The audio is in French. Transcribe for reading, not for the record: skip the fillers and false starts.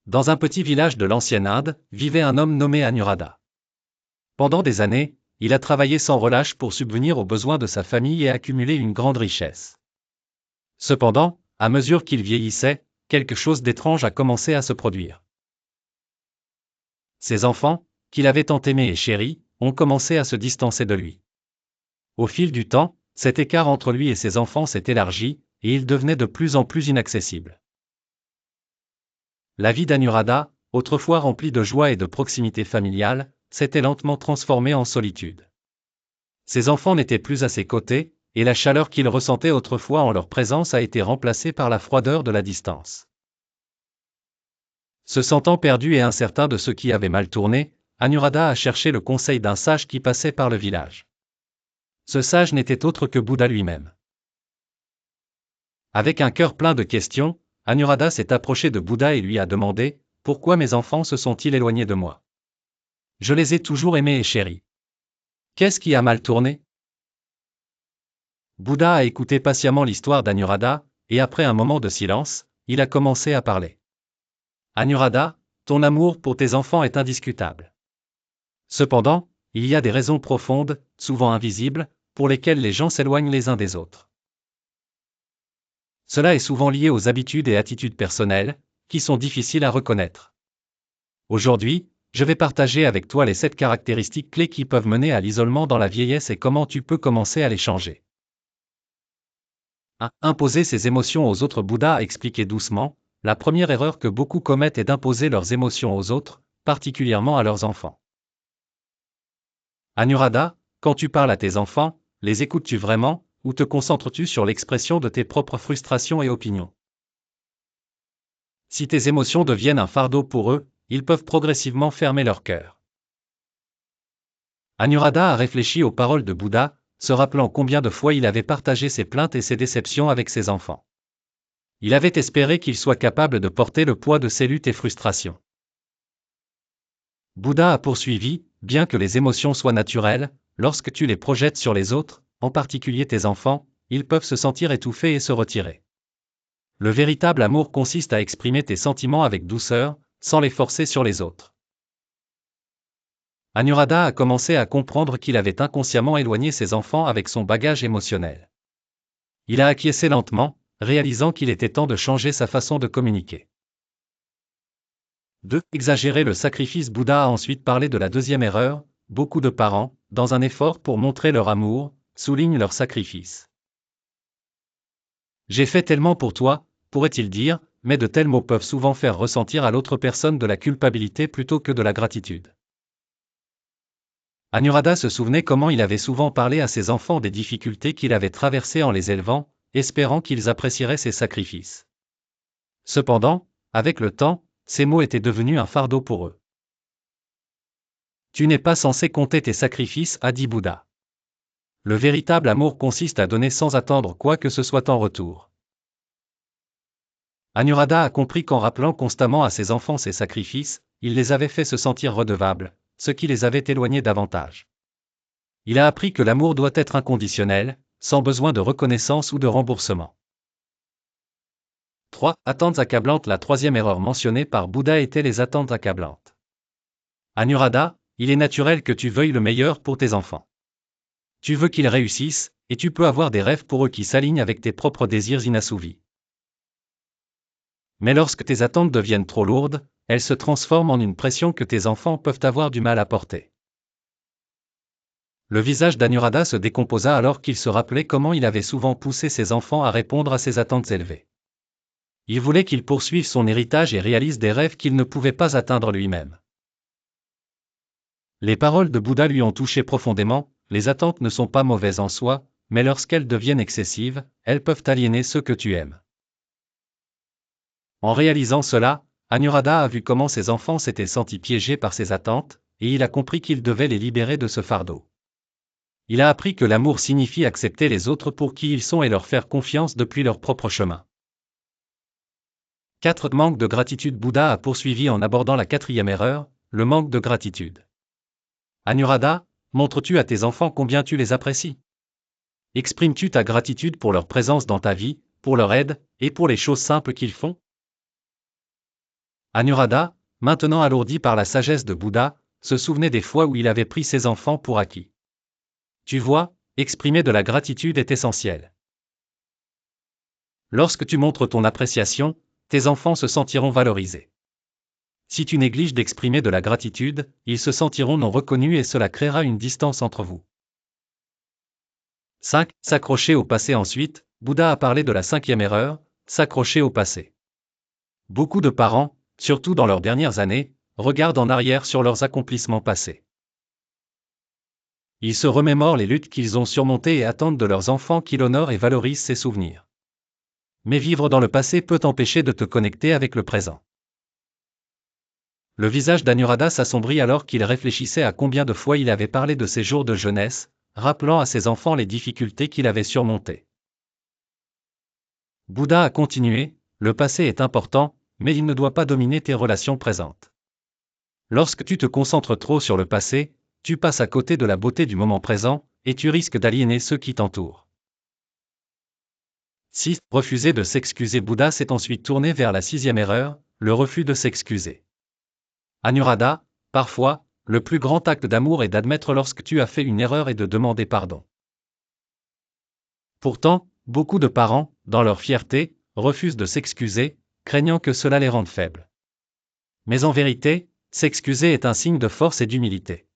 Dans un petit village de l'ancienne Inde, vivait un homme nommé Anuradha. Pendant des années, il a travaillé sans relâche pour subvenir aux besoins de sa famille et accumuler une grande richesse. Cependant, à mesure qu'il vieillissait, quelque chose d'étrange a commencé à se produire. Ses enfants, qu'il avait tant aimés et chéris, ont commencé à se distancer de lui. Au fil du temps, cet écart entre lui et ses enfants s'est élargi, et il devenait de plus en plus inaccessible. La vie d'Anuradha, autrefois remplie de joie et de proximité familiale, s'était lentement transformée en solitude. Ses enfants n'étaient plus à ses côtés, et la chaleur qu'il ressentait autrefois en leur présence a été remplacée par la froideur de la distance. Se sentant perdu et incertain de ce qui avait mal tourné, Anuradha a cherché le conseil d'un sage qui passait par le village. Ce sage n'était autre que Bouddha lui-même. Avec un cœur plein de questions, Anuradha s'est approché de Bouddha et lui a demandé « Pourquoi mes enfants se sont-ils éloignés de moi? Je les ai toujours aimés et chéris. Qu'est-ce qui a mal tourné ?» Bouddha a écouté patiemment l'histoire d'Anuradha, et après un moment de silence, il a commencé à parler. « Anuradha, ton amour pour tes enfants est indiscutable. Cependant, il y a des raisons profondes, souvent invisibles, pour lesquelles les gens s'éloignent les uns des autres. Cela est souvent lié aux habitudes et attitudes personnelles, qui sont difficiles à reconnaître. Aujourd'hui, je vais partager avec toi les 7 caractéristiques clés qui peuvent mener à l'isolement dans la vieillesse et comment tu peux commencer à les changer. 1. Imposer ses émotions aux autres. Bouddha a expliqué doucement, la première erreur que beaucoup commettent est d'imposer leurs émotions aux autres, particulièrement à leurs enfants. Anuradha, quand tu parles à tes enfants, les écoutes-tu vraiment, ou te concentres-tu sur l'expression de tes propres frustrations et opinions? Si tes émotions deviennent un fardeau pour eux, ils peuvent progressivement fermer leur cœur. Anuradha a réfléchi aux paroles de Bouddha, se rappelant combien de fois il avait partagé ses plaintes et ses déceptions avec ses enfants. Il avait espéré qu'ils soient capables de porter le poids de ses luttes et frustrations. Bouddha a poursuivi, bien que les émotions soient naturelles, lorsque tu les projettes sur les autres, en particulier tes enfants, ils peuvent se sentir étouffés et se retirer. Le véritable amour consiste à exprimer tes sentiments avec douceur, sans les forcer sur les autres. Anuradha a commencé à comprendre qu'il avait inconsciemment éloigné ses enfants avec son bagage émotionnel. Il a acquiescé lentement, réalisant qu'il était temps de changer sa façon de communiquer. 2. Exagérer le sacrifice. Bouddha a ensuite parlé de la deuxième erreur, beaucoup de parents, dans un effort pour montrer leur amour, soulignent leur sacrifice. J'ai fait tellement pour toi, pourrait-il dire, mais de tels mots peuvent souvent faire ressentir à l'autre personne de la culpabilité plutôt que de la gratitude. Anuradha se souvenait comment il avait souvent parlé à ses enfants des difficultés qu'il avait traversées en les élevant, espérant qu'ils apprécieraient ses sacrifices. Cependant, avec le temps, ces mots étaient devenus un fardeau pour eux. Tu n'es pas censé compter tes sacrifices, a dit Bouddha. Le véritable amour consiste à donner sans attendre quoi que ce soit en retour. Anuradha a compris qu'en rappelant constamment à ses enfants ses sacrifices, il les avait fait se sentir redevables, ce qui les avait éloignés davantage. Il a appris que l'amour doit être inconditionnel, sans besoin de reconnaissance ou de remboursement. 3. Attentes accablantes. La troisième erreur mentionnée par Bouddha était les attentes accablantes. Anuradha, il est naturel que tu veuilles le meilleur pour tes enfants. Tu veux qu'ils réussissent, et tu peux avoir des rêves pour eux qui s'alignent avec tes propres désirs inassouvis. Mais lorsque tes attentes deviennent trop lourdes, elles se transforment en une pression que tes enfants peuvent avoir du mal à porter. Le visage d'Anuradha se décomposa alors qu'il se rappelait comment il avait souvent poussé ses enfants à répondre à ses attentes élevées. Il voulait qu'ils poursuivent son héritage et réalisent des rêves qu'il ne pouvait pas atteindre lui-même. Les paroles de Bouddha lui ont touché profondément. Les attentes ne sont pas mauvaises en soi, mais lorsqu'elles deviennent excessives, elles peuvent aliéner ceux que tu aimes. En réalisant cela, Anuradha a vu comment ses enfants s'étaient sentis piégés par ses attentes, et il a compris qu'il devait les libérer de ce fardeau. Il a appris que l'amour signifie accepter les autres pour qui ils sont et leur faire confiance depuis leur propre chemin. 4. Manque de gratitude. Bouddha a poursuivi en abordant la quatrième erreur, le manque de gratitude. Anuradha, montres-tu à tes enfants combien tu les apprécies? Exprimes-tu ta gratitude pour leur présence dans ta vie, pour leur aide, et pour les choses simples qu'ils font? Anuradha, maintenant alourdi par la sagesse de Bouddha, se souvenait des fois où il avait pris ses enfants pour acquis. Tu vois, exprimer de la gratitude est essentiel. Lorsque tu montres ton appréciation, tes enfants se sentiront valorisés. Si tu négliges d'exprimer de la gratitude, ils se sentiront non reconnus et cela créera une distance entre vous. 5. S'accrocher au passé. Ensuite, Bouddha a parlé de la 5e erreur, s'accrocher au passé. Beaucoup de parents, surtout dans leurs dernières années, regardent en arrière sur leurs accomplissements passés. Ils se remémorent les luttes qu'ils ont surmontées et attendent de leurs enfants qu'ils honorent et valorisent ces souvenirs. Mais vivre dans le passé peut t'empêcher de te connecter avec le présent. Le visage d'Anuradha s'assombrit alors qu'il réfléchissait à combien de fois il avait parlé de ses jours de jeunesse, rappelant à ses enfants les difficultés qu'il avait surmontées. Bouddha a continué, le passé est important, mais il ne doit pas dominer tes relations présentes. Lorsque tu te concentres trop sur le passé, tu passes à côté de la beauté du moment présent, et tu risques d'aliéner ceux qui t'entourent. 6. Refuser de s'excuser. Bouddha s'est ensuite tourné vers la 6e erreur, le refus de s'excuser. Anuradha, parfois, le plus grand acte d'amour est d'admettre lorsque tu as fait une erreur et de demander pardon. Pourtant, beaucoup de parents, dans leur fierté, refusent de s'excuser, craignant que cela les rende faibles. Mais en vérité, s'excuser est un signe de force et d'humilité.